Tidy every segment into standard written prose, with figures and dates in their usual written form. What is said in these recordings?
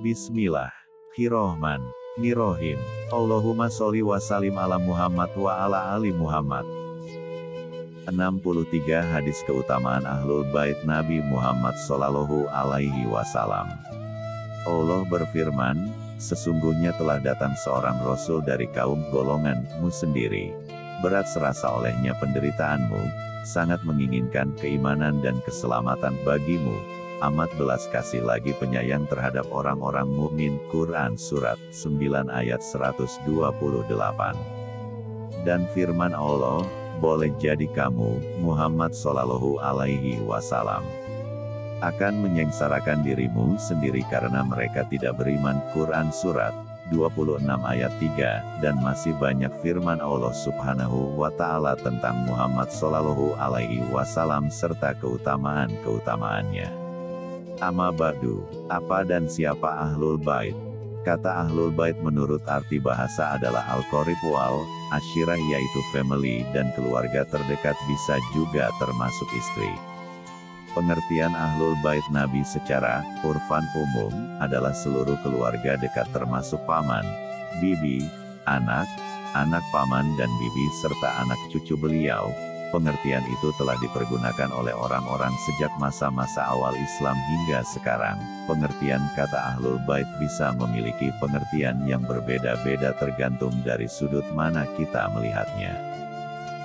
Bismillahirrohmanirrohim. Allahumma sholli wa sallim ala Muhammad wa ala ali Muhammad. 63 Hadis keutamaan Ahlul Bait Nabi Muhammad Shallallahu Alaihi Wasallam. Allah berfirman, sesungguhnya telah datang seorang Rasul dari kaum golonganmu sendiri. Berat serasa olehnya penderitaanmu, sangat menginginkan keimanan dan keselamatan bagimu. Amat belas kasih lagi penyayang terhadap orang-orang mukmin. Quran Surat 9 ayat 128. Dan firman Allah, boleh jadi kamu, Muhammad Shallallahu Alaihi Wasallam, akan menyengsarakan dirimu sendiri karena mereka tidak beriman. Quran Surat 26 ayat 3, dan masih banyak firman Allah Subhanahu wa Ta'ala tentang Muhammad Shallallahu Alaihi Wasallam serta keutamaan-keutamaannya. Amma ba'du, apa dan siapa Ahlul Bait? Kata Ahlul Bait menurut arti bahasa adalah Al-Qorib wal Ashirah, yaitu family dan keluarga terdekat, bisa juga termasuk istri. Pengertian Ahlul Bait Nabi secara urfan umum adalah seluruh keluarga dekat termasuk paman, bibi, anak, anak paman dan bibi serta anak cucu beliau. Pengertian itu telah dipergunakan oleh orang-orang sejak masa-masa awal Islam hingga sekarang. Pengertian kata Ahlul Bait bisa memiliki pengertian yang berbeda-beda tergantung dari sudut mana kita melihatnya.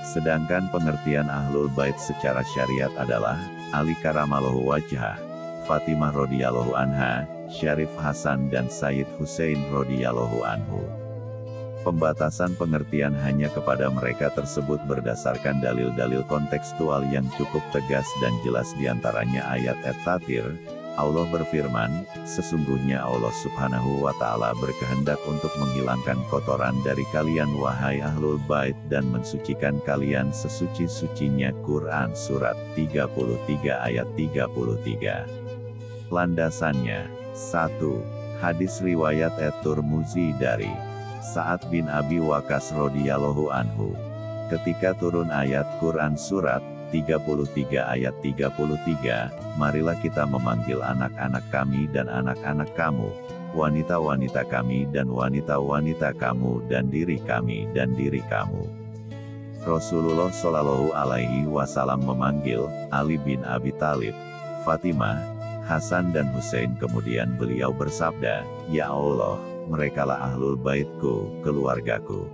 Sedangkan pengertian Ahlul Bait secara syariat adalah Ali karamallahu wajhah, Fatimah radhiyallahu anha, Syarif Hasan dan Sayyid Husain radhiyallahu anhu. Pembatasan pengertian hanya kepada mereka tersebut berdasarkan dalil-dalil kontekstual yang cukup tegas dan jelas, diantaranya ayat At-Tathir. Allah berfirman, sesungguhnya Allah Subhanahu wa Ta'ala berkehendak untuk menghilangkan kotoran dari kalian wahai Ahlul Bait dan mensucikan kalian sesuci-sucinya. Quran Surat 33 ayat 33. Landasannya 1. Hadis riwayat At-Tirmidzi dari Sa'ad bin Abi Waqqas radhiyallahu anhu. Ketika turun ayat Quran Surat 33 ayat 33, marilah kita memanggil anak-anak kami dan anak-anak kamu, wanita-wanita kami dan wanita-wanita kamu, dan diri kami dan diri kamu. Rasulullah Shallallahu Alaihi Wasallam memanggil Ali bin Abi Thalib, Fatimah, Hasan dan Husain, kemudian beliau bersabda, Ya Allah, merekalah Ahlul Baitku, keluargaku.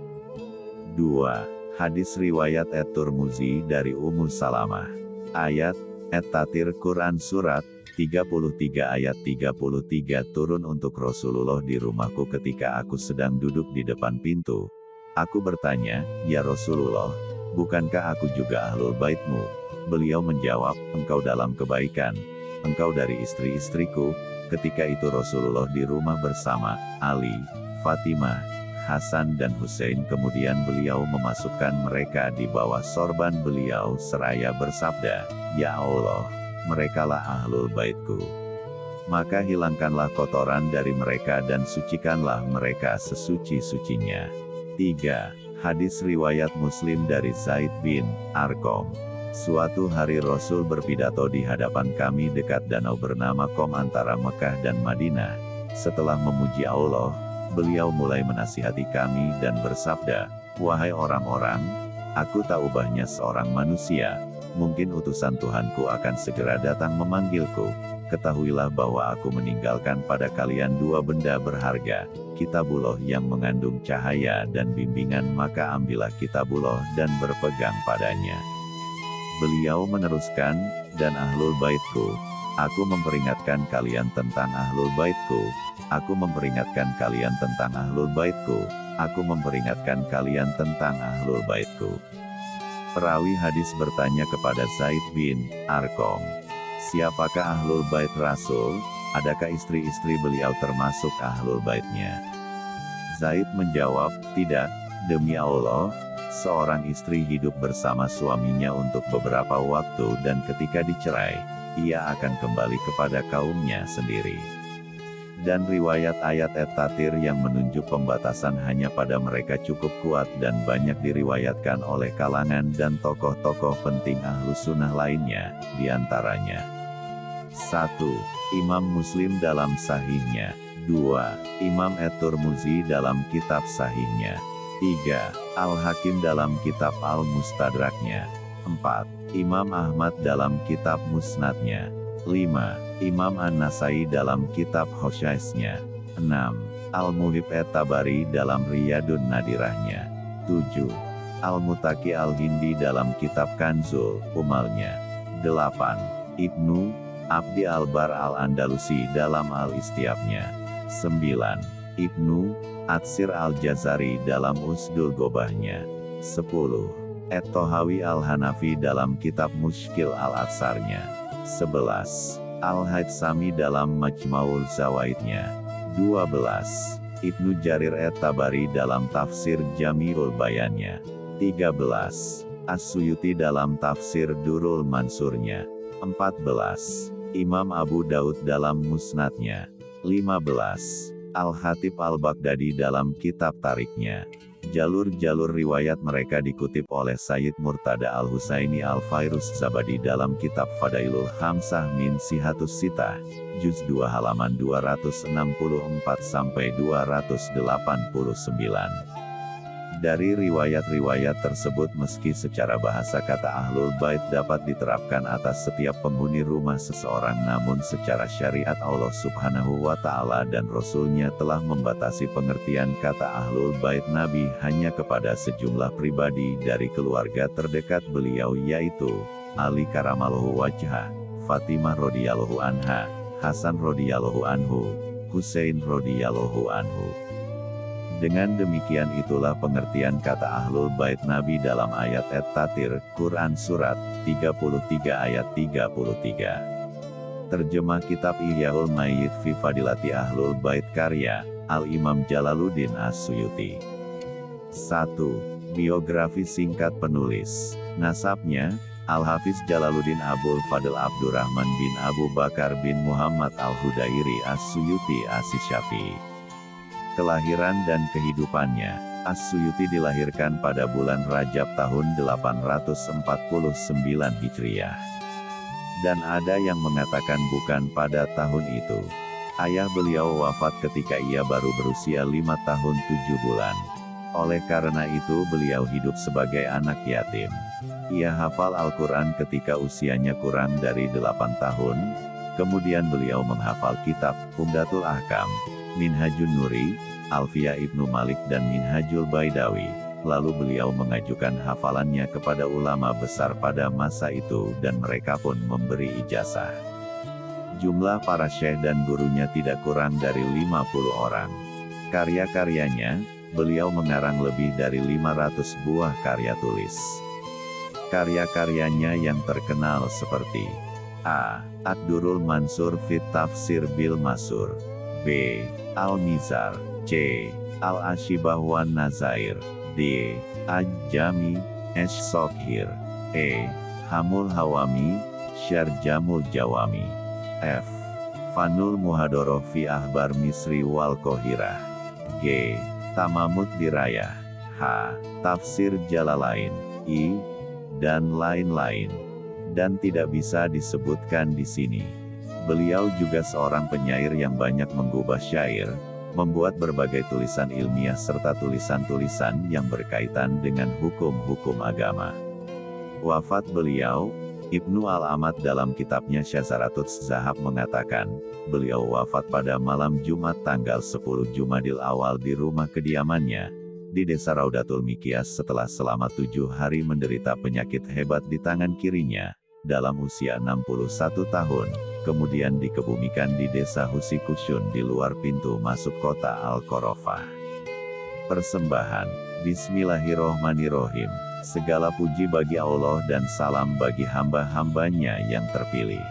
2. Hadis riwayat At-Tirmidzi dari Ummu Salamah. Ayat At-Tathir Quran Surat 33 ayat 33 turun untuk Rasulullah di rumahku ketika aku sedang duduk di depan pintu. Aku bertanya, Ya Rasulullah, bukankah aku juga Ahlul Baitmu? Beliau menjawab, engkau dalam kebaikan, engkau dari istri-istriku. Ketika itu Rasulullah di rumah bersama Ali, Fatimah, Hasan dan Husain, kemudian beliau memasukkan mereka di bawah sorban beliau seraya bersabda, Ya Allah, merekalah Ahlul Baitku. Maka hilangkanlah kotoran dari mereka dan sucikanlah mereka sesuci-sucinya. 3. Hadis riwayat Muslim dari Zaid bin Arqam. Suatu hari Rasul berpidato di hadapan kami dekat danau bernama Qom antara Mekah dan Madinah. Setelah memuji Allah, beliau mulai menasihati kami dan bersabda, Wahai orang-orang, aku tak ubahnya seorang manusia, mungkin utusan Tuhanku akan segera datang memanggilku. Ketahuilah bahwa aku meninggalkan pada kalian dua benda berharga, Kitabullah yang mengandung cahaya dan bimbingan, maka ambillah Kitabullah dan berpegang padanya. Beliau meneruskan, dan Ahlul Baitku, aku memperingatkan kalian tentang Ahlul Baitku, aku memperingatkan kalian tentang Ahlul Baitku, aku memperingatkan kalian tentang Ahlul Baitku. Perawi hadis bertanya kepada Zaid bin Arqam, siapakah Ahlul Bait Rasul? Adakah istri-istri beliau termasuk Ahlul Baitnya? Zaid menjawab, tidak, demi Allah, seorang istri hidup bersama suaminya untuk beberapa waktu dan ketika dicerai, ia akan kembali kepada kaumnya sendiri. Dan riwayat ayat At-Tathir yang menunjuk pembatasan hanya pada mereka cukup kuat dan banyak diriwayatkan oleh kalangan dan tokoh-tokoh penting Ahlus Sunnah lainnya, diantaranya 1. Imam Muslim dalam Sahihnya, 2. Imam At-Tirmidzi dalam kitab Sahihnya. 3. Al-Hakim dalam kitab Al-Mustadraknya. 4. Imam Ahmad dalam kitab Musnadnya. 5. Imam An-Nasai dalam kitab Hosyaisnya. 6. Al-Muhib At-Tabari dalam Riyadun Nadirahnya. 7. Al-Mutaki Al-Hindi dalam kitab Kanzul Umalnya. 8. Ibnu Abdi Al-Bar Al-Andalusi dalam Al-Istiabnya. 9. Ibnu Atsir Al-Jazari dalam Usdul Gobahnya. 10. At-Tohawi Al-Hanafi dalam kitab Mushkil Al-Atsarnya. 11. Al-Haytsami dalam Majma'ul Zawaidnya. 12. Ibnu Jarir At-Tabari dalam tafsir Jami'ul Bayannya. 13. As-Suyuti dalam tafsir Durrul Mansurnya. 14. Imam Abu Daud dalam Musnadnya. 15. Al-Khatib Al-Baghdadi dalam kitab Tariknya. Jalur-jalur riwayat mereka dikutip oleh Sayyid Murtada Al-Husaini Al-Fairuz Zabadi dalam kitab Fadailul Khamsah min Sihatus Sitah, Juz 2 halaman 264-289. Dari riwayat-riwayat tersebut meski secara bahasa kata Ahlul Bait dapat diterapkan atas setiap penghuni rumah seseorang, namun secara syariat Allah Subhanahu wa Ta'ala dan Rasul-Nya telah membatasi pengertian kata Ahlul Bait Nabi hanya kepada sejumlah pribadi dari keluarga terdekat beliau, yaitu Ali karamallahu wajhah, Fatimah radhiyallahu anha, Hasan radhiyallahu anhu, Husain radhiyallahu anhu. Dengan demikian itulah pengertian kata Ahlul Bait Nabi dalam ayat At-Tatir, Quran Surat 33 ayat 33. Terjemah kitab Ihyaul Mayyit fi Fadilati Ahlul Bait karya Al-Imam Jalaluddin As-Suyuti. 1. Biografi singkat penulis. Nasabnya, Al-Hafiz Jalaluddin Abul Fadl Abdurrahman bin Abu Bakar bin Muhammad Al-Hudairi As-Suyuti As-Syafi'i. Kelahiran dan kehidupannya. As-Suyuti dilahirkan pada bulan Rajab tahun 849 Hijriah. Dan ada yang mengatakan bukan pada tahun itu. Ayah beliau wafat ketika ia baru berusia 5 tahun 7 bulan. Oleh karena itu beliau hidup sebagai anak yatim. Ia hafal Al-Quran ketika usianya kurang dari 8 tahun. Kemudian beliau menghafal kitab Umdatul Ahkam, Minhajun Nuri, Alfiyah Ibnu Malik dan Minhajul Baidawi. Lalu beliau mengajukan hafalannya kepada ulama besar pada masa itu dan mereka pun memberi ijazah. Jumlah para syekh dan gurunya tidak kurang dari 50 orang. Karya-karyanya, beliau mengarang lebih dari 500 buah karya tulis. Karya-karyanya yang terkenal seperti A. Ad-Durrul Mansur fit Tafsir bil Masur, B. Al-Mizar, C. Al-Ashibah wan Nazair, D. Aj-Jami, Esh-Sokhir, E. Hamul Hawami, Syarjamul Jawami, F. Fanul Muhadoroh fi Ahbar Misri wal Qahirah, G. Tamamud Dirayah, H. Tafsir Jalalain, I. dan lain-lain. Dan tidak bisa disebutkan di sini. Beliau juga seorang penyair yang banyak menggubah syair, membuat berbagai tulisan ilmiah serta tulisan-tulisan yang berkaitan dengan hukum-hukum agama. Wafat beliau, Ibnu Al-Amad dalam kitabnya Syazaratut Zahab mengatakan, beliau wafat pada malam Jumat tanggal 10 Jumadil Awal di rumah kediamannya, di desa Raudatul Mikyas setelah selama 7 hari menderita penyakit hebat di tangan kirinya, dalam usia 61 tahun. Kemudian dikebumikan di desa Husikusyun di luar pintu masuk kota Al-Qorofah. Persembahan. Bismillahirrohmanirrohim. Segala puji bagi Allah dan salam bagi hamba-hambanya yang terpilih.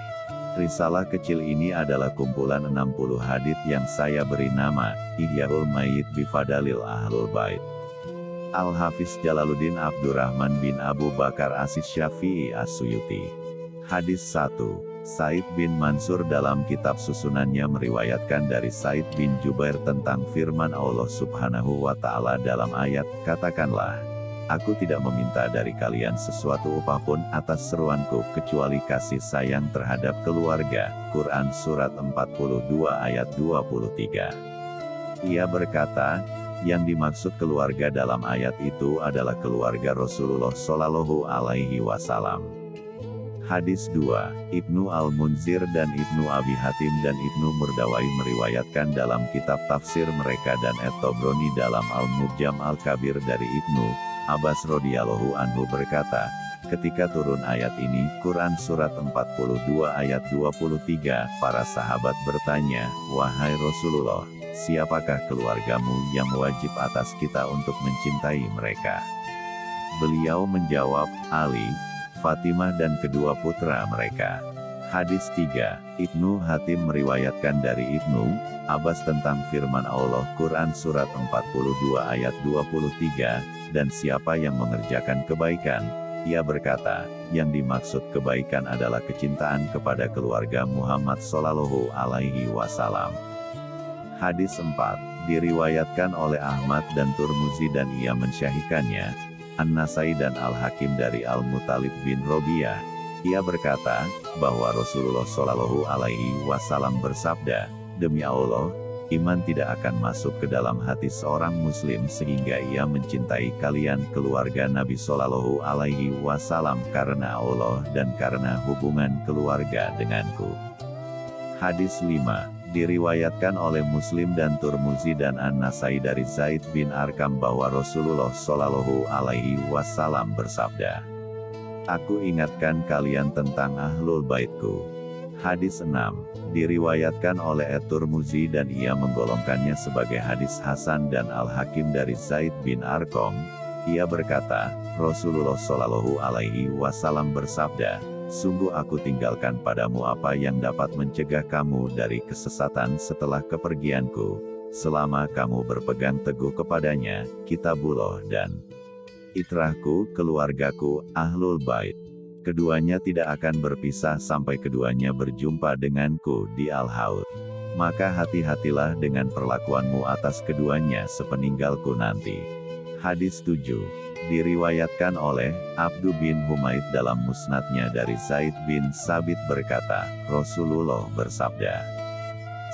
Risalah kecil ini adalah kumpulan 60 hadits yang saya beri nama, Ihyaul Mayyit Bifadalil Ahlul Bait. Al-Hafiz Jalaluddin Abdurrahman bin Abu Bakar As-Syafi'i As-Suyuti. Hadis 1. Said bin Mansur dalam kitab susunannya meriwayatkan dari Said bin Jubair tentang firman Allah Subhanahu wa Ta'ala dalam ayat, katakanlah, Aku tidak meminta dari kalian sesuatu upah pun atas seruanku kecuali kasih sayang terhadap keluarga. Quran Surat 42 ayat 23. Ia berkata, yang dimaksud keluarga dalam ayat itu adalah keluarga Rasulullah Shallallahu Alaihi Wasallam. Hadis 2, Ibnu Al-Munzir dan Ibnu Abi Hatim dan Ibnu Murdawai meriwayatkan dalam kitab tafsir mereka dan At-Tabrani dalam Al-Mujam Al-Kabir dari Ibnu Abbas radhiyallahu anhu berkata, ketika turun ayat ini, Quran Surat 42 ayat 23, para sahabat bertanya, wahai Rasulullah, siapakah keluargamu yang wajib atas kita untuk mencintai mereka? Beliau menjawab, Ali, Fatimah dan kedua putra mereka. Hadis 3, Ibnu Hatim meriwayatkan dari Ibnu Abbas tentang firman Allah Quran Surat 42 ayat 23, dan siapa yang mengerjakan kebaikan, ia berkata, yang dimaksud kebaikan adalah kecintaan kepada keluarga Muhammad Shallallahu Alaihi Wasallam. Hadis 4, diriwayatkan oleh Ahmad dan Turmuzi dan ia mensyahihkannya, An-Nasai dan Al-Hakim dari Al-Muttalib bin Robiah. Ia berkata, bahwa Rasulullah Shallallahu Alaihi Wasallam bersabda, demi Allah, iman tidak akan masuk ke dalam hati seorang muslim sehingga ia mencintai kalian keluarga Nabi Shallallahu Alaihi Wasallam karena Allah dan karena hubungan keluarga denganku. Hadis 5, diriwayatkan oleh Muslim dan Turmuzi dan An-Nasai dari Zaid bin Arqam bahwa Rasulullah Shallallahu Alaihi Wasallam bersabda, aku ingatkan kalian tentang ahlul baitku. Hadis 6, diriwayatkan oleh At-Turmuzi dan ia menggolongkannya sebagai hadis Hasan dan Al-Hakim dari Zaid bin Arqam. Ia berkata, Rasulullah Shallallahu Alaihi Wasallam bersabda, sungguh aku tinggalkan padamu apa yang dapat mencegah kamu dari kesesatan setelah kepergianku, selama kamu berpegang teguh kepadanya, kitabullah dan itrahku, keluargaku, ahlul bait. Keduanya tidak akan berpisah sampai keduanya berjumpa denganku di Al-Haud. Maka hati-hatilah dengan perlakuanmu atas keduanya sepeninggalku nanti. Hadis 7, diriwayatkan oleh Abdu bin Humaid dalam musnadnya dari Zaid bin Sabit berkata, Rasulullah bersabda,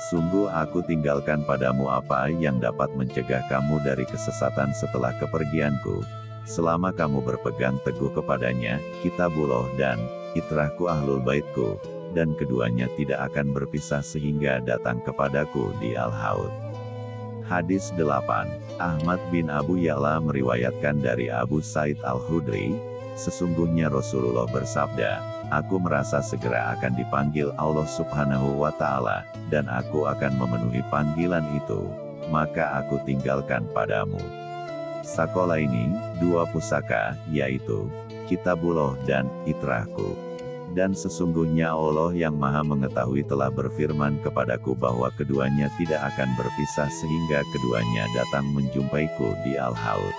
sungguh aku tinggalkan padamu apa yang dapat mencegah kamu dari kesesatan setelah kepergianku, selama kamu berpegang teguh kepadanya, kitabullah dan itrahku ahlul baitku, dan keduanya tidak akan berpisah sehingga datang kepadaku di Al-Haud. Hadis 8, Ahmad bin Abu Ya'la meriwayatkan dari Abu Said Al-Khudri, sesungguhnya Rasulullah bersabda, aku merasa segera akan dipanggil Allah Subhanahu wa Ta'ala, dan aku akan memenuhi panggilan itu, maka aku tinggalkan padamu sakola ini, dua pusaka, yaitu kitabullah dan itrahku. Dan sesungguhnya Allah yang Maha Mengetahui telah berfirman kepadaku bahwa keduanya tidak akan berpisah sehingga keduanya datang menjumpaiku di Al-Haud.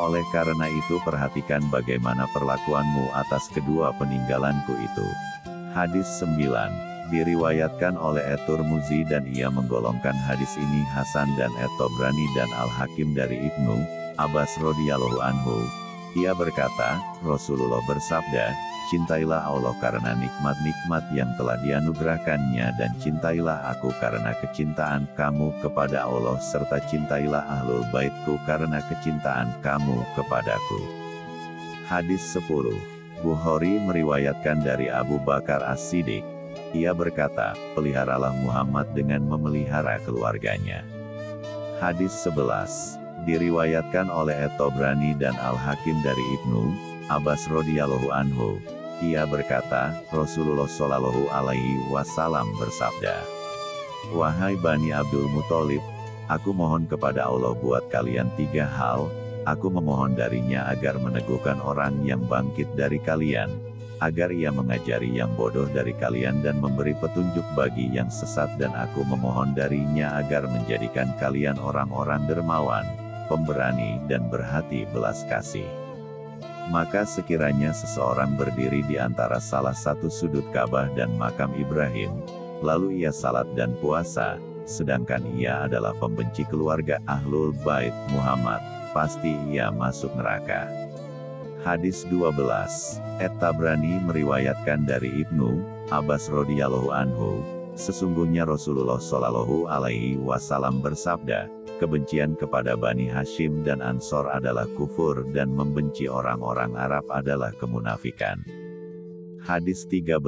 Oleh karena itu perhatikan bagaimana perlakuanmu atas kedua peninggalanku itu. Hadis 9, diriwayatkan oleh At-Turmuzi dan ia menggolongkan hadis ini Hasan dan At-Tabrani dan Al-Hakim dari Ibnu Abbas radhiyallahu anhu. Ia berkata, Rasulullah bersabda, cintailah Allah karena nikmat-nikmat yang telah dianugerahkannya dan cintailah aku karena kecintaan kamu kepada Allah serta cintailah ahlul baitku karena kecintaan kamu kepadaku. Hadis 10, Bukhari meriwayatkan dari Abu Bakar As-Siddiq. Ia berkata, peliharalah Muhammad dengan memelihara keluarganya. Hadis 11, diriwayatkan oleh At-Tabrani dan Al-Hakim dari Ibnu Abbas radhiyallahu anhu. Ia berkata, Rasulullah Shallallahu Alaihi Wasallam bersabda, wahai Bani Abdul Muthalib, aku mohon kepada Allah buat kalian 3 hal. Aku memohon darinya agar meneguhkan orang yang bangkit dari kalian, agar ia mengajari yang bodoh dari kalian dan memberi petunjuk bagi yang sesat, dan aku memohon darinya agar menjadikan kalian orang-orang dermawan, pemberani dan berhati belas kasih. Maka sekiranya seseorang berdiri di antara salah satu sudut Ka'bah dan makam Ibrahim, lalu ia salat dan puasa, sedangkan ia adalah pembenci keluarga Ahlul Bait Muhammad, pasti ia masuk neraka. Hadis 12. At-Tabrani meriwayatkan dari Ibnu Abbas radhiyallahu anhu, sesungguhnya Rasulullah shallallahu alaihi wasallam bersabda, kebencian kepada Bani Hashim dan Ansor adalah kufur dan membenci orang-orang Arab adalah kemunafikan. Hadis 13.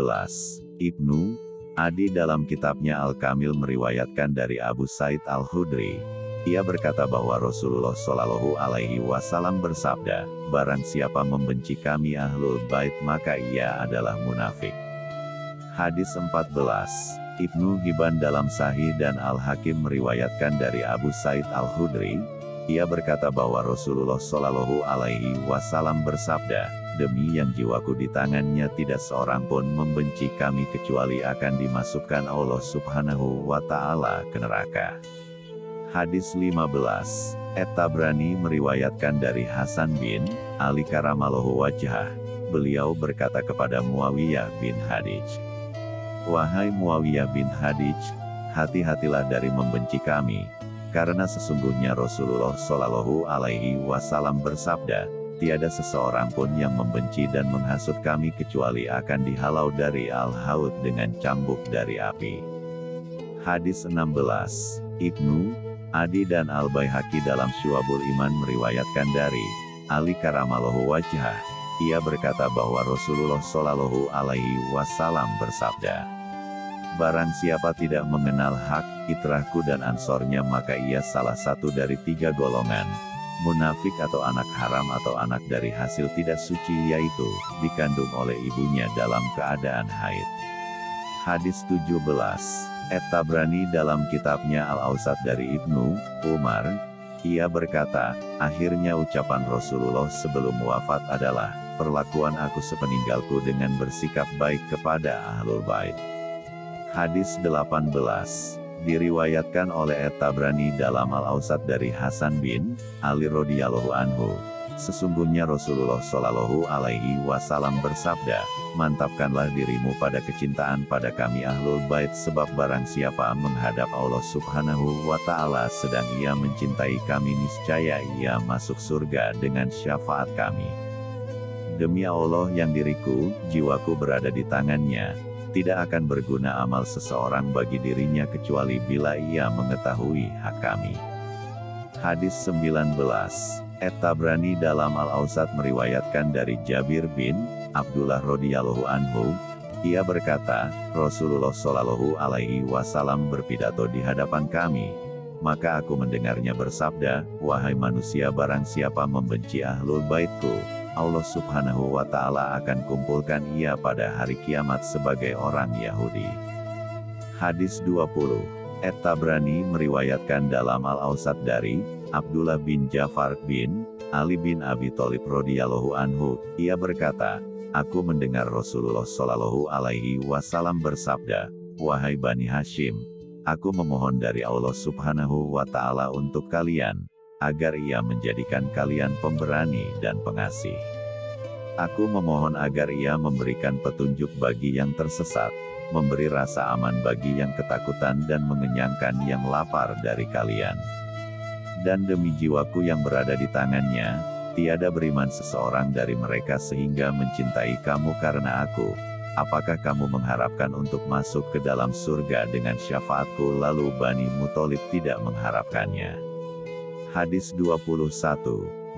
Ibnu Adi dalam kitabnya Al-Kamil meriwayatkan dari Abu Said Al-Khudri. Ia berkata bahwa Rasulullah shallallahu alaihi wasallam bersabda, barang siapa membenci kami Ahlul Bait maka ia adalah munafik. Hadis 14. Ibnu Hibban dalam Sahih dan Al-Hakim meriwayatkan dari Abu Said Al-Khudri. Ia berkata bahwa Rasulullah shallallahu alaihi wasallam bersabda, demi yang jiwaku di tangannya tidak seorang pun membenci kami kecuali akan dimasukkan Allah subhanahu wa ta'ala ke neraka. Hadis 15. At-Tabrani meriwayatkan dari Hasan bin Ali karamallahu wajhah. Beliau berkata kepada Muawiyah bin Hadij, wahai Muawiyah bin Hadij, hati-hatilah dari membenci kami, karena sesungguhnya Rasulullah shallallahu alaihi wasallam bersabda, tiada seseorang pun yang membenci dan menghasut kami kecuali akan dihalau dari Al-Haud dengan cambuk dari api. Hadis 16. Ibnu Adi dan Al-Baihaqi dalam Syu'abul Iman meriwayatkan dari Ali karamallahu wajhah. Ia berkata bahwa Rasulullah shallallahu alaihi wasallam bersabda, barang siapa tidak mengenal hak, itrahku dan ansornya maka ia salah satu dari 3 golongan. Munafik atau anak haram atau anak dari hasil tidak suci yaitu, dikandung oleh ibunya dalam keadaan haid. Hadis 17. At-Tabrani dalam kitabnya Al-Awsat dari Ibnu Umar, ia berkata, akhirnya ucapan Rasulullah sebelum wafat adalah, perlakuan aku sepeninggalku dengan bersikap baik kepada Ahlul Bait. Hadis 18. Diriwayatkan oleh At-Tabrani dalam Al-Awsat dari Hasan bin Ali radhiyallahu anhu, sesungguhnya Rasulullah shallallahu alaihi wasallam bersabda, mantapkanlah dirimu pada kecintaan pada kami Ahlul Bait sebab barang siapa menghadap Allah subhanahu wa ta'ala sedang ia mencintai kami niscaya ia masuk surga dengan syafaat kami. Demi Allah yang diriku, jiwaku berada di tangannya, tidak akan berguna amal seseorang bagi dirinya kecuali bila ia mengetahui hak kami. Hadis 19. At-Tabrani dalam Al-Awsat meriwayatkan dari Jabir bin Abdullah radhiyallahu anhu, ia berkata, Rasulullah shallallahu alaihi wasallam berpidato di hadapan kami. Maka aku mendengarnya bersabda, wahai manusia barang siapa membenci Ahlul Baitku, Allah subhanahu wa ta'ala akan kumpulkan ia pada hari kiamat sebagai orang Yahudi. Hadis 20. At-Tabrani meriwayatkan dalam Al-Awsat dari Abdullah bin Ja'far bin Ali bin Abi Thalib radhiyallahu anhu, ia berkata, aku mendengar Rasulullah shallallahu alaihi wasallam bersabda, wahai Bani Hashim, aku memohon dari Allah subhanahu wa ta'ala untuk kalian, agar ia menjadikan kalian pemberani dan pengasih. Aku memohon agar ia memberikan petunjuk bagi yang tersesat, memberi rasa aman bagi yang ketakutan dan mengenyangkan yang lapar dari kalian. Dan demi jiwaku yang berada di tangannya, tiada beriman seseorang dari mereka sehingga mencintai kamu karena aku. Apakah kamu mengharapkan untuk masuk ke dalam surga dengan syafaatku lalu Bani Muthalib tidak mengharapkannya. Hadis 21.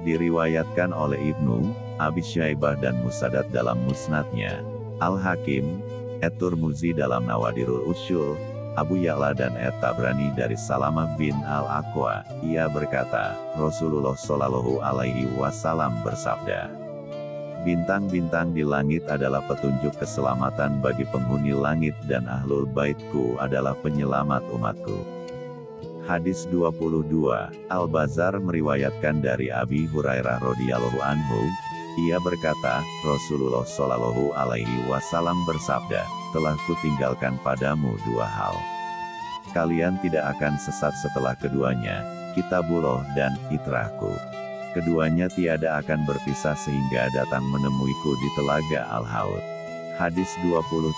Diriwayatkan oleh Ibnu Abi Syaibah dan Musaddad dalam musnadnya, Al-Hakim, At-Tirmidzi dalam Nawadirul Usyul, Abu Ya'la dan At-Tabrani dari Salamah bin Al-Aqwa, ia berkata, Rasulullah shallallahu alaihi wasallam bersabda, bintang-bintang di langit adalah petunjuk keselamatan bagi penghuni langit dan Ahlul Baitku adalah penyelamat umatku. Hadis 22. Al-Bazzar meriwayatkan dari Abi Hurairah radhiyallahu anhu, ia berkata, Rasulullah shallallahu alaihi wasallam bersabda, telah kutinggalkan padamu 2 hal. Kalian tidak akan sesat setelah keduanya, kitabullah dan itrahku. Keduanya tiada akan berpisah sehingga datang menemuiku di telaga Al-Haud. Hadis 23.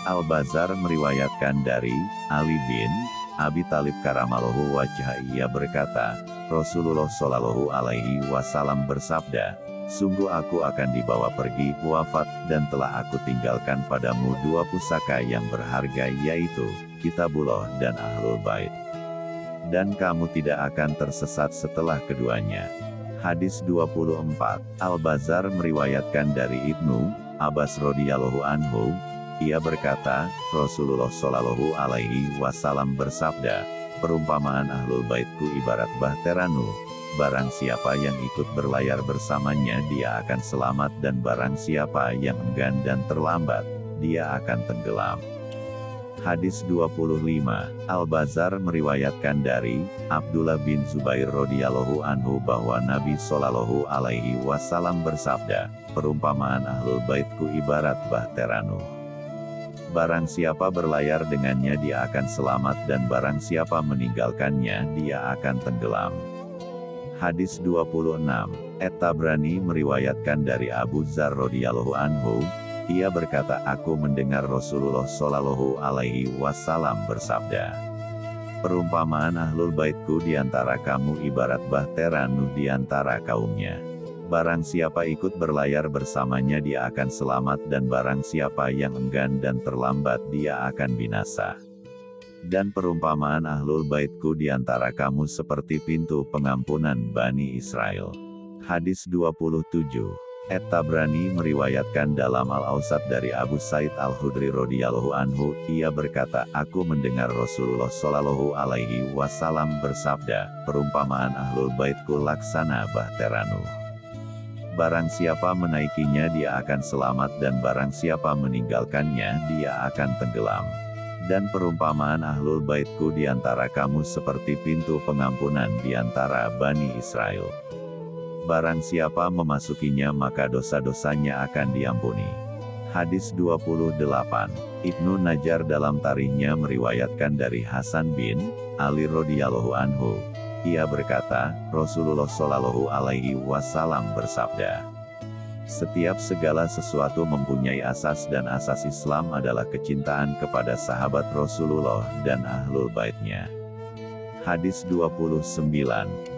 Al-Bazzar meriwayatkan dari Ali bin Abi Talib karamallahu wajhah, ia berkata, Rasulullah Shallallahu Alaihi Wasallam bersabda, sungguh aku akan dibawa pergi wafat, dan telah aku tinggalkan padamu dua pusaka yang berharga, yaitu Kitabullah dan Ahlul Bait. Dan kamu tidak akan tersesat setelah keduanya. Hadis 24, Al-Bazzar meriwayatkan dari Ibnu Abbas radhiyallahu anhu, ia berkata, Rasulullah Shallallahu Alaihi Wasallam bersabda, perumpamaan Ahlul Baitku ibarat bahtera Nuh. Barang siapa yang ikut berlayar bersamanya dia akan selamat, dan barang siapa yang enggan dan terlambat, dia akan tenggelam. Hadis 25, Al-Bazzar meriwayatkan dari Abdullah bin Zubair radhiyallahu anhu bahwa Nabi Shallallahu Alaihi Wasallam bersabda, perumpamaan Ahlul Baitku ibarat bahtera Nuh. Barang siapa berlayar dengannya dia akan selamat, dan barang siapa meninggalkannya dia akan tenggelam. Hadis 26, At-Tabrani meriwayatkan dari Abu Dzar radhiyallahu anhu, ia berkata, aku mendengar Rasulullah Shallallahu Alaihi Wasallam bersabda, perumpamaan Ahlul Baitku di antara kamu ibarat bahtera Nuh di antara kaumnya. Barang siapa ikut berlayar bersamanya dia akan selamat, dan barang siapa yang enggan dan terlambat dia akan binasa. Dan perumpamaan Ahlul Baitku di antara kamu seperti pintu pengampunan Bani Israel. Hadis 27, At-Tabrani meriwayatkan dalam Al-Awsat dari Abu Sa'id Al-Khudri radhiyallahu anhu, ia berkata, aku mendengar Rasulullah Shallallahu Alaihi Wasallam bersabda, perumpamaan Ahlul Baitku laksana bahtera Nuh. Barang siapa menaikinya dia akan selamat, dan barang siapa meninggalkannya dia akan tenggelam. Dan perumpamaan Ahlul Baitku di antara kamu seperti pintu pengampunan di antara Bani Israel. Barang siapa memasukinya maka dosa-dosanya akan diampuni. Hadis 28, Ibnu Najjar dalam tarikhnya meriwayatkan dari Hasan bin Ali radhiyallahu anhu, ia berkata, Rasulullah Shallallahu Alaihi Wasallam bersabda, setiap segala sesuatu mempunyai asas, dan asas Islam adalah kecintaan kepada sahabat Rasulullah dan Ahlul Baitnya. Hadis 29,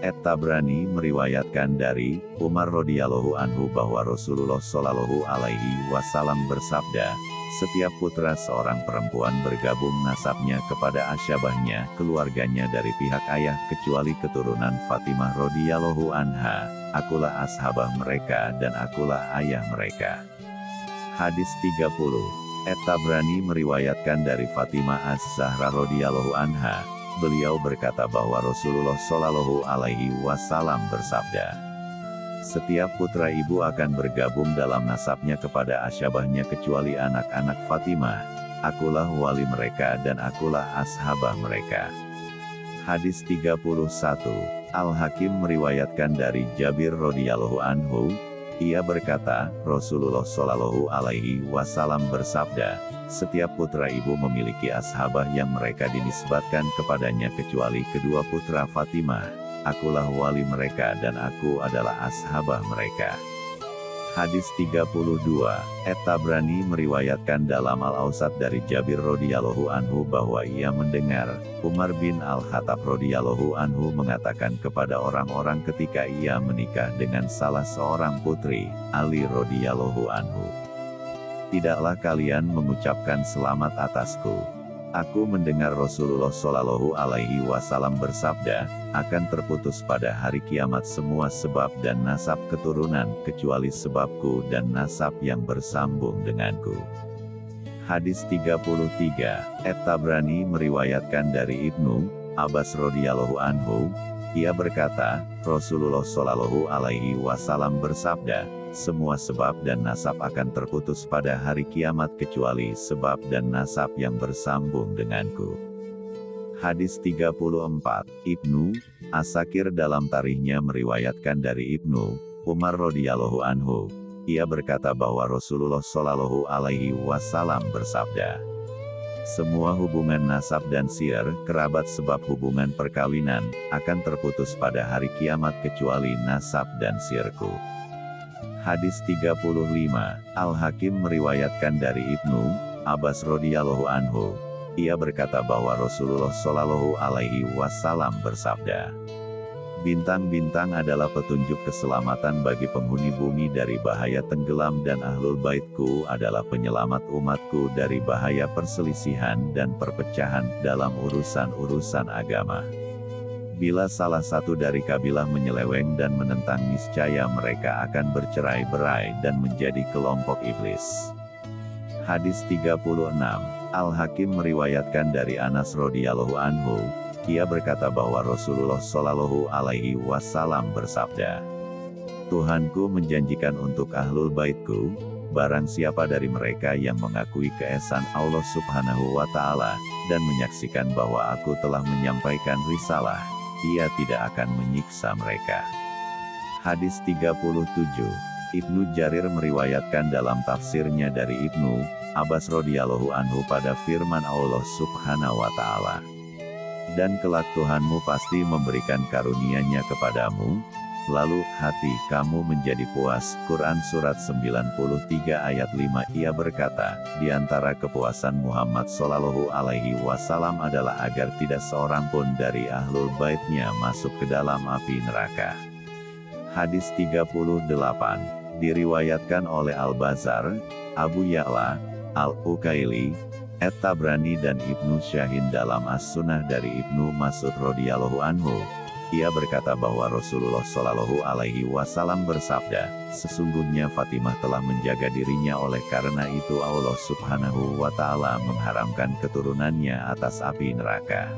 At-Tabrani meriwayatkan dari Umar radhiyallahu anhu bahwa Rasulullah Shallallahu Alaihi Wasallam bersabda, setiap putra seorang perempuan bergabung nasabnya kepada asyabahnya, keluarganya dari pihak ayah, kecuali keturunan Fatimah radhiyallahu anha, akulah ashabah mereka dan akulah ayah mereka. Hadis 30, At-Tabrani meriwayatkan dari Fatimah Az-Zahra radhiyallahu anha, beliau berkata bahwa Rasulullah Shallallahu Alaihi Wasallam bersabda, setiap putra ibu akan bergabung dalam nasabnya kepada asyabahnya kecuali anak-anak Fatimah, akulah wali mereka dan akulah ashabah mereka. Hadis 31, Al-Hakim meriwayatkan dari Jabir radhiyallahu anhu, ia berkata, Rasulullah Shallallahu Alaihi Wasallam bersabda, setiap putra ibu memiliki ashabah yang mereka dinisbatkan kepadanya kecuali kedua putra Fatimah, akulah wali mereka dan aku adalah ashabah mereka. Hadis 32, At-Tabrani meriwayatkan dalam Al-Awsat dari Jabir radhiyallahu anhu bahwa ia mendengar Umar bin Al-Khattab radhiyallahu anhu mengatakan kepada orang-orang ketika ia menikah dengan salah seorang putri, Ali radhiyallahu anhu, tidaklah kalian mengucapkan selamat atasku. Aku mendengar Rasulullah Shallallahu Alaihi Wasallam bersabda, akan terputus pada hari kiamat semua sebab dan nasab keturunan kecuali sebabku dan nasab yang bersambung denganku. Hadis 33, At-Tabrani meriwayatkan dari Ibnu Abbas radhiyallahu anhu, ia berkata, Rasulullah Shallallahu Alaihi Wasallam bersabda, semua sebab dan nasab akan terputus pada hari kiamat kecuali sebab dan nasab yang bersambung denganku. Hadis 34, Ibnu Asakir dalam tarikhnya meriwayatkan dari Ibnu Umar radhiyallahu anhu, ia berkata bahwa Rasulullah Shallallahu Alaihi Wasallam bersabda, semua hubungan nasab dan sir, kerabat sebab hubungan perkawinan, akan terputus pada hari kiamat kecuali nasab dan sirku. Hadis 35, Al-Hakim meriwayatkan dari Ibnu Abbas radhiyallahu anhu, Ia berkata bahwa Rasulullah Shallallahu Alaihi Wasallam bersabda, "Bintang-bintang adalah petunjuk keselamatan bagi penghuni bumi dari bahaya tenggelam dan Ahlul Baitku adalah penyelamat umatku dari bahaya perselisihan dan perpecahan dalam urusan-urusan agama. Bila salah satu dari kabilah menyeleweng dan menentang, niscaya mereka akan bercerai-berai dan menjadi kelompok iblis." Hadis 36, Al-Hakim meriwayatkan dari Anas radhiyallahu anhu, ia berkata bahwa Rasulullah Shallallahu Alaihi Wasallam bersabda, "Tuhanku menjanjikan untuk Ahlul Baitku, barang siapa dari mereka yang mengakui keesaan Allah Subhanahu wa Ta'ala, dan menyaksikan bahwa aku telah menyampaikan risalah, ia tidak akan menyiksa mereka." Hadis 37, Ibnu Jarir meriwayatkan dalam tafsirnya dari Ibnu Abbas radhiyallahu anhu pada firman Allah Subhanahu wa Ta'ala, "Dan kelak Tuhanmu pasti memberikan karunia-Nya kepadamu, lalu hati kamu menjadi puas." Quran Surat 93 ayat 5. Ia berkata, di antara kepuasan Muhammad Shallallahu Alaihi Wasallam adalah agar tidak seorang pun dari Ahlul Baitnya masuk ke dalam api neraka. Hadis 38, diriwayatkan oleh Al-Bazar, Abu Ya'la, Al-Ukaili, At-Tabrani dan Ibnu Syahin dalam As-Sunnah dari Ibnu Mas'ud radhiyallahu anhu. Ia berkata bahwa Rasulullah Shallallahu Alaihi Wasallam bersabda, "Sesungguhnya Fatimah telah menjaga dirinya, oleh karena itu Allah Subhanahu wa Ta'ala mengharamkan keturunannya atas api neraka."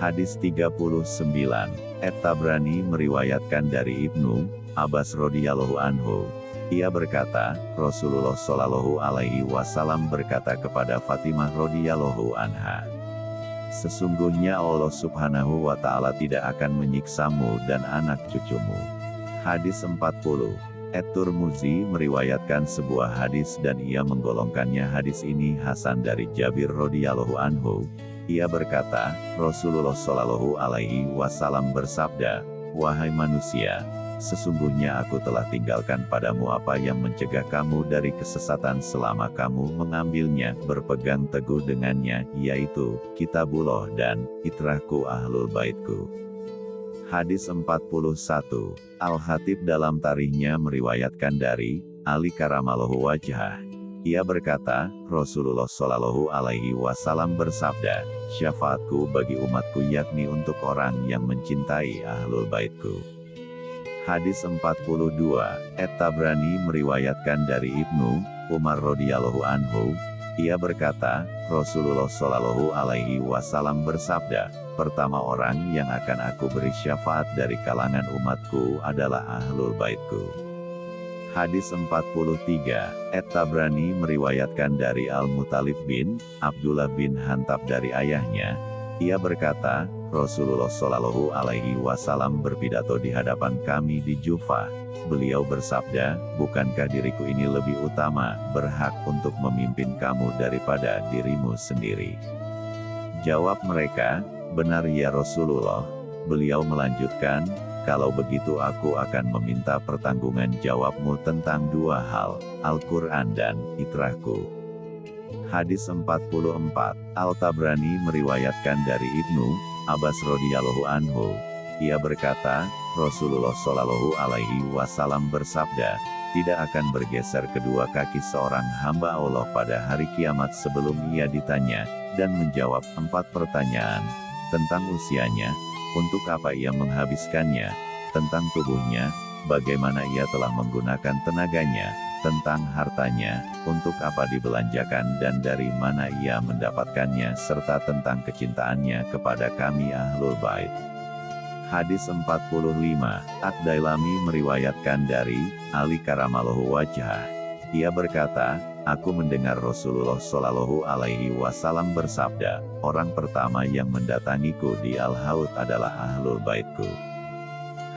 Hadis 39, At-Tabrani meriwayatkan dari Ibnu Abbas radhiyallahu anhu. Ia berkata, Rasulullah Shallallahu Alaihi Wasallam berkata kepada Fatimah radhiyallahu anha, "Sesungguhnya Allah Subhanahu wa Ta'ala tidak akan menyiksamu dan anak cucumu." Hadis 40, At-Tirmidzi meriwayatkan sebuah hadis dan ia menggolongkannya. Hadis ini hasan dari Jabir radhiyallahu anhu. Ia berkata, Rasulullah Shallallahu Alaihi Wasallam bersabda, "Wahai manusia, sesungguhnya aku telah tinggalkan padamu apa yang mencegah kamu dari kesesatan selama kamu mengambilnya, berpegang teguh dengannya, yaitu Kitabullah dan itrahku Ahlul Baitku." Hadis 41, Al-Khatib dalam tarikhnya meriwayatkan dari Ali karamallahu wajhah. Ia berkata, Rasulullah Shallallahu Alaihi Wasallam bersabda, "Syafaatku bagi umatku yakni untuk orang yang mencintai Ahlul Baitku." Hadis 42, At-Tabrani meriwayatkan dari Ibnu Umar radhiyallahu anhu. Ia berkata, Rasulullah Shallallahu Alaihi Wasallam bersabda, "Pertama orang yang akan aku beri syafaat dari kalangan umatku adalah Ahlul Baitku." Hadis 43, At-Tabrani meriwayatkan dari Al-Muttalib bin Abdullah bin Hantab dari ayahnya. Ia berkata, Rasulullah Shallallahu Alaihi Wasallam berpidato di hadapan kami di Jufah. Beliau bersabda, "Bukankah diriku ini lebih utama, berhak untuk memimpin kamu daripada dirimu sendiri?" Jawab mereka, "Benar ya Rasulullah." Beliau melanjutkan, "Kalau begitu aku akan meminta pertanggungan jawabmu tentang dua hal, Al-Quran dan itrahku." Hadis 44, Al-Tabrani meriwayatkan dari Ibnu Abbas radhiyallahu anhu. Ia berkata, Rasulullah Shallallahu Alaihi Wasallam bersabda, "Tidak akan bergeser kedua kaki seorang hamba Allah pada hari kiamat sebelum ia ditanya, dan menjawab 4 pertanyaan, tentang usianya, untuk apa ia menghabiskannya, tentang tubuhnya, bagaimana ia telah menggunakan tenaganya, tentang hartanya, untuk apa dibelanjakan dan dari mana ia mendapatkannya, serta tentang kecintaannya kepada kami Ahlul Bait." Hadis 45, Ad-Dailami meriwayatkan dari Ali karamallahu wajhah. Ia berkata, "Aku mendengar Rasulullah Shallallahu Alaihi Wasallam bersabda, orang pertama yang mendatangiku di Al-Haud adalah Ahlul Baitku."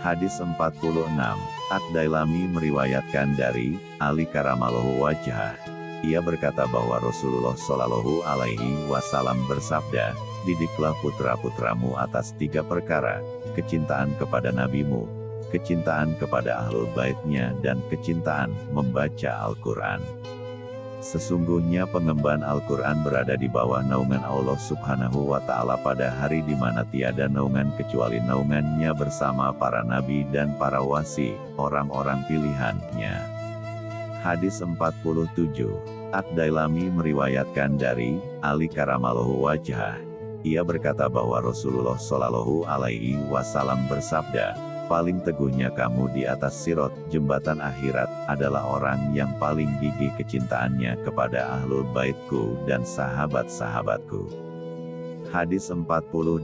Hadis 46, Ad-Dailami meriwayatkan dari Ali karamallahu wajhah. Ia berkata bahwa Rasulullah Shallallahu Alaihi Wasallam bersabda, "Didiklah putra-putramu atas 3 perkara, kecintaan kepada nabimu, kecintaan kepada Ahlul Baitnya dan kecintaan membaca Al-Quran." Sesungguhnya pengemban Al-Quran berada di bawah naungan Allah Subhanahu wa Ta'ala pada hari di mana tiada naungan kecuali naungannya bersama para nabi dan para wasi, orang-orang pilihannya. Hadis 47. Ad-Dailami meriwayatkan dari Ali Karamallahu Wajhah. Ia berkata bahwa Rasulullah Shallallahu Alaihi Wasallam bersabda, paling teguhnya kamu di atas sirot, jembatan akhirat, adalah orang yang paling gigih kecintaannya kepada ahlul baitku dan sahabat-sahabatku. Hadis 48.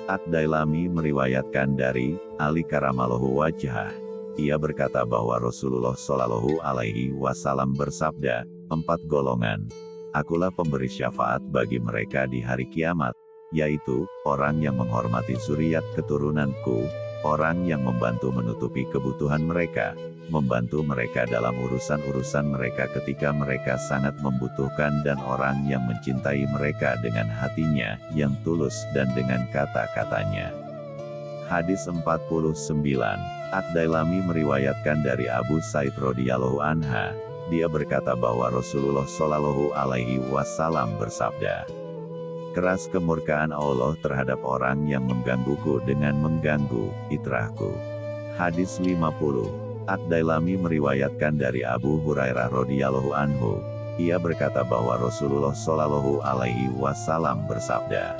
Ad-Dailami meriwayatkan dari Ali Karamallahu Wajhah. Ia berkata bahwa Rasulullah Shallallahu Alaihi Wasallam bersabda, 4 golongan. Akulah pemberi syafaat bagi mereka di hari kiamat, yaitu, orang yang menghormati zuriat keturunanku, orang yang membantu menutupi kebutuhan mereka, membantu mereka dalam urusan-urusan mereka ketika mereka sangat membutuhkan dan orang yang mencintai mereka dengan hatinya, yang tulus dan dengan kata-katanya. Hadis 49. Ad-Dailami meriwayatkan dari Abu Said radhiyallahu anha. Dia berkata bahwa Rasulullah Shallallahu Alaihi Wasallam bersabda, keras kemurkaan Allah terhadap orang yang menggangguku dengan mengganggu itrahku. Hadis 50. Ad-Dailami meriwayatkan dari Abu Hurairah radhiyallahu anhu. Ia berkata bahwa Rasulullah Shallallahu Alaihi Wasallam bersabda,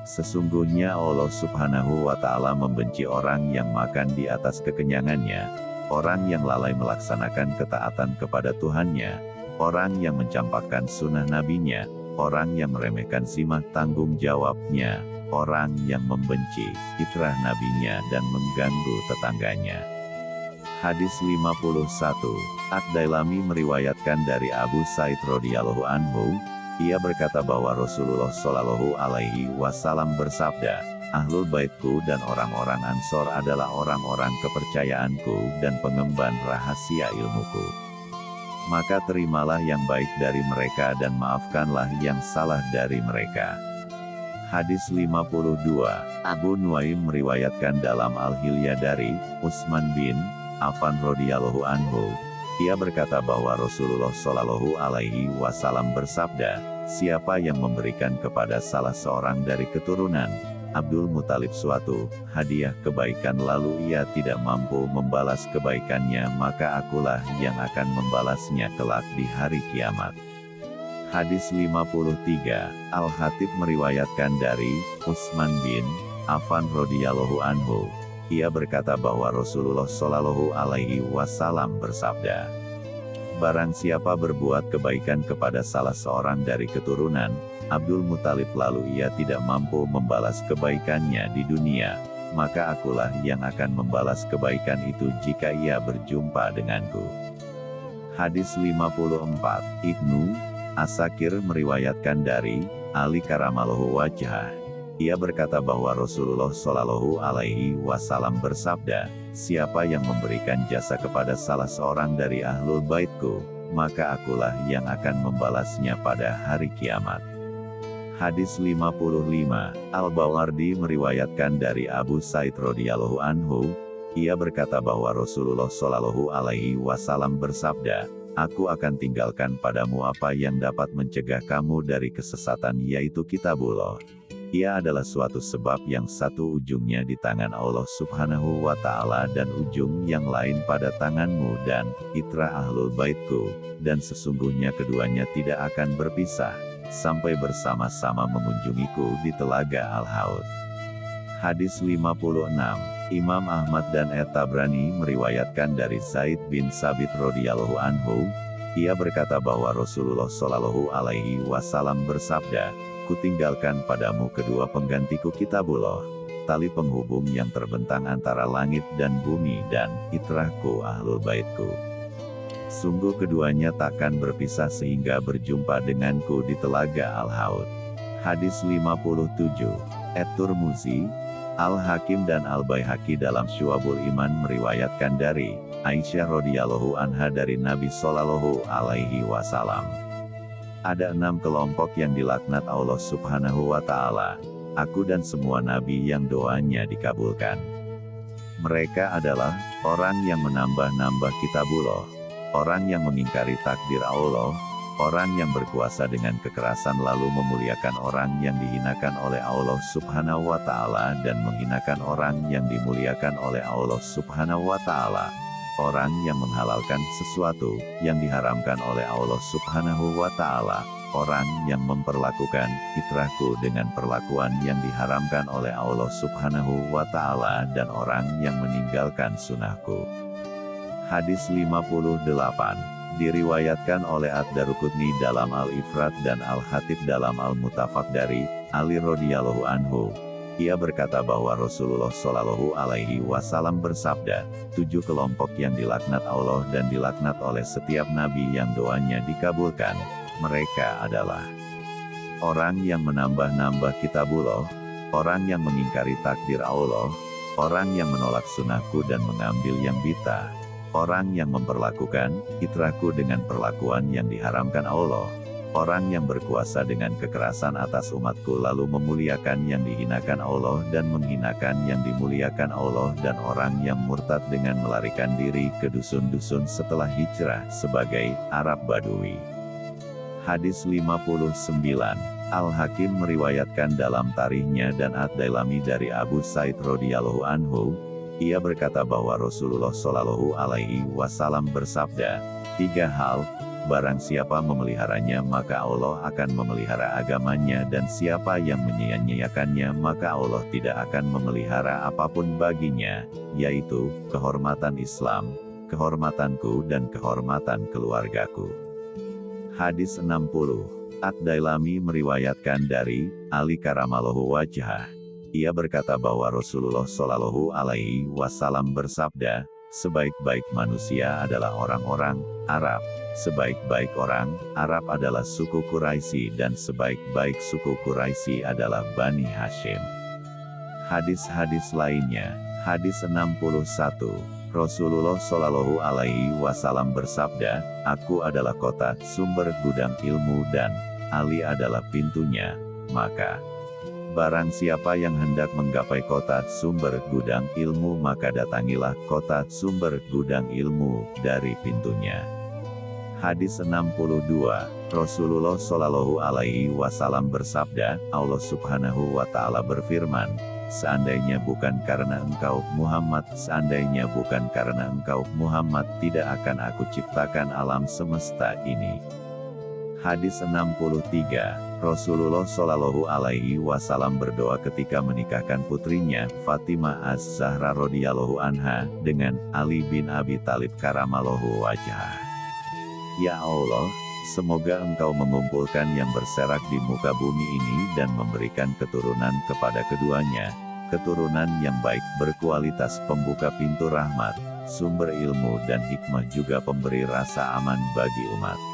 sesungguhnya Allah Subhanahu wa Ta'ala membenci orang yang makan di atas kekenyangannya, orang yang lalai melaksanakan ketaatan kepada Tuhannya, orang yang mencampakkan sunnah nabinya, orang yang meremehkan zimah tanggung jawabnya, orang yang membenci fitrah nabinya dan mengganggu tetangganya. Hadis 51. Ad-Dailami meriwayatkan dari Abu Said radhiyallahu anhu. Ia berkata bahwa Rasulullah Shallallahu Alaihi Wasallam bersabda, ahlul baitku dan orang-orang Ansor adalah orang-orang kepercayaanku dan pengemban rahasia ilmuku. Maka terimalah yang baik dari mereka dan maafkanlah yang salah dari mereka. Hadis 52. Abu Nuaim meriwayatkan dalam Al-Hilyah dari Utsman bin Affan radhiyallahu anhu. Ia berkata bahwa Rasulullah Shallallahu Alaihi Wasallam bersabda, siapa yang memberikan kepada salah seorang dari keturunan Abdul Muthalib suatu hadiah kebaikan lalu ia tidak mampu membalas kebaikannya, maka akulah yang akan membalasnya kelak di hari kiamat. Hadis 53. Al-Khatib meriwayatkan dari Utsman bin Affan radhiyallahu anhu. Ia berkata bahwa Rasulullah Shallallahu Alaihi Wasallam bersabda, barang siapa berbuat kebaikan kepada salah seorang dari keturunan Abdul Muthalib lalu ia tidak mampu membalas kebaikannya di dunia, maka akulah yang akan membalas kebaikan itu jika ia berjumpa denganku. Hadis 54. Ibnu Asakir meriwayatkan dari Ali Karamallahu Wajhah. Ia berkata bahwa Rasulullah Shallallahu Alaihi Wasallam bersabda, siapa yang memberikan jasa kepada salah seorang dari ahlul baitku, maka akulah yang akan membalasnya pada hari kiamat. Hadis 55. Al-Bawardi meriwayatkan dari Abu Said radhiyallahu anhu. Ia berkata bahwa Rasulullah Shallallahu Alaihi Wasallam bersabda, aku akan tinggalkan padamu apa yang dapat mencegah kamu dari kesesatan, yaitu Kitabullah. Ia adalah suatu sebab yang satu ujungnya di tangan Allah Subhanahu wa Ta'ala dan ujung yang lain pada tanganmu dan itrah ahlul baitku, dan sesungguhnya keduanya tidak akan berpisah sampai bersama-sama mengunjungiku di telaga Al-Haud. Hadis 56. Imam Ahmad dan At-Tabrani meriwayatkan dari Zaid bin Sabit radhiyallahu anhu. Ia berkata bahwa Rasulullah Shallallahu Alaihi Wasallam bersabda, kutinggalkan padamu kedua penggantiku Kitabullah, tali penghubung yang terbentang antara langit dan bumi dan itrahku ahlul baitku. Sungguh keduanya takkan berpisah sehingga berjumpa denganku di telaga Al-Haud. Hadis 57. At-Tirmidzi, Al-Hakim dan Al-Baihaqi dalam Syu'abul Iman meriwayatkan dari Aisyah radhiyallahu anha dari Nabi Shallallahu Alaihi Wasallam. Ada 6 kelompok yang dilaknat Allah Subhanahu wa Ta'ala, aku dan semua nabi yang doanya dikabulkan. Mereka adalah orang yang menambah-nambah Kitabullah, orang yang mengingkari takdir Allah, Orang yang berkuasa dengan kekerasan lalu memuliakan orang yang dihinakan oleh Allah Subhanahu wa Ta'ala dan menghinakan orang yang dimuliakan oleh Allah Subhanahu wa Ta'ala. Orang yang menghalalkan sesuatu yang diharamkan oleh Allah Subhanahu wa Ta'ala. Orang yang memperlakukan fitrahku dengan perlakuan yang diharamkan oleh Allah Subhanahu wa Ta'ala dan orang yang meninggalkan sunnahku. Hadis 58 diriwayatkan oleh Ad-Daruqutni dalam Al-Ifrat dan Al-Khatib dalam Al-Mutafaq dari Ali radhiyallahu anhu. Ia berkata bahwa Rasulullah Shallallahu alaihi wasallam bersabda, 7 kelompok yang dilaknat Allah dan dilaknat oleh setiap nabi yang doanya dikabulkan. Mereka adalah orang yang menambah-nambah kitabullah, orang yang mengingkari takdir Allah, orang yang menolak sunnahku dan mengambil yang bid'ah, orang yang memperlakukan fitrahku dengan perlakuan yang diharamkan Allah, orang yang berkuasa dengan kekerasan atas umatku lalu memuliakan yang dihinakan Allah dan menghinakan yang dimuliakan Allah, dan orang yang murtad dengan melarikan diri ke dusun-dusun setelah hijrah sebagai Arab Badui. Hadis 59 Al-Hakim meriwayatkan dalam tarikhnya dan Ad-Dailami dari Abu Sa'id radhiyallahu anhu. Ia berkata bahwa Rasulullah Shallallahu alaihi wasallam bersabda, 3 hal, barang siapa memeliharanya maka Allah akan memelihara agamanya, dan siapa yang menyia-nyiakannya maka Allah tidak akan memelihara apapun baginya, yaitu kehormatan Islam, kehormatanku dan kehormatan keluargaku. Hadis 60 Ad-Dailami meriwayatkan dari Ali karamallahu wajhah. Ia berkata bahwa Rasulullah Shallallahu alaihi wasallam bersabda, sebaik-baik manusia adalah orang-orang Arab, sebaik-baik orang Arab adalah suku Quraisy, dan sebaik-baik suku Quraisy adalah Bani Hashim. Hadis-hadis lainnya. Hadis 61 Rasulullah Shallallahu alaihi wasallam bersabda, aku adalah kota sumber gudang ilmu dan Ali adalah pintunya. Maka barang siapa yang hendak menggapai kota sumber gudang ilmu maka datangilah kota sumber gudang ilmu dari pintunya. Hadis 62 Rasulullah Shallallahu alaihi wasallam bersabda, Allah Subhanahu wa Ta'ala berfirman, seandainya bukan karena engkau Muhammad, seandainya bukan karena engkau Muhammad, tidak akan aku ciptakan alam semesta ini. Hadis 63 Rasulullah Shallallahu alaihi wasallam berdoa ketika menikahkan putrinya Fatimah Az-Zahra radhiyallahu anha dengan Ali bin Abi Thalib karamallahu wajhah. Ya Allah, semoga engkau mengumpulkan yang berserak di muka bumi ini dan memberikan keturunan kepada keduanya, keturunan yang baik berkualitas, pembuka pintu rahmat, sumber ilmu dan hikmah, juga pemberi rasa aman bagi umat.